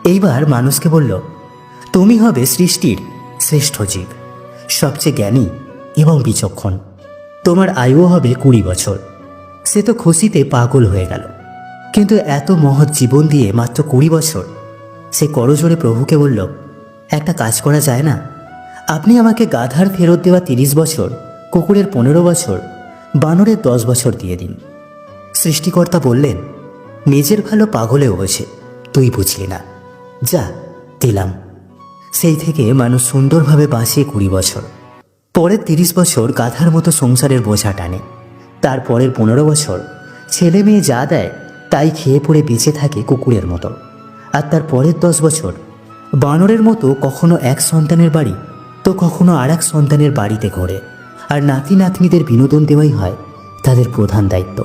এইবার মানুষকে বলল, তুমি হবে সৃষ্টির শ্রেষ্ঠ জীব, সবচেয়ে জ্ঞানী এবং বিচক্ষণ। তোমার আয়ুও হবে 20 বছর। সে তো খুশিতে পাগল হয়ে গেল, কিন্তু এত মহৎ জীবন দিয়ে মাত্র 20 বছর। সে করজোড়ে প্রভুকে বলল, একটা কাজ করা যায় না? আপনি আমাকে গাধার ফেরত দেওয়া 30 বছর, কুকুরের 15 বছর, বানরের 10 বছর দিয়ে দিন। সৃষ্টিকর্তা বললেন, নিজের ভালো পাগলেও বোঝে, তুই বুঝলি না, যা দিলাম। সেই থেকে মানুষ সুন্দরভাবে বাঁচে 20 বছর। পরের 30 বছর গাধার মতো সংসারের বোঝা টানে। তারপরের 15 বছর ছেলে মেয়ে যা দেয় তাই খেয়ে পড়ে বেঁচে থাকে কুকুরের মতো। আর তার পরের 10 বছর বানরের মতো কখনো এক সন্তানের বাড়ি তো কখনো আর এক সন্তানের বাড়িতে ঘোরে। আর নাতি নাতনিদের বিনোদন দেওয়াই হয় তাদের প্রধান দায়িত্ব।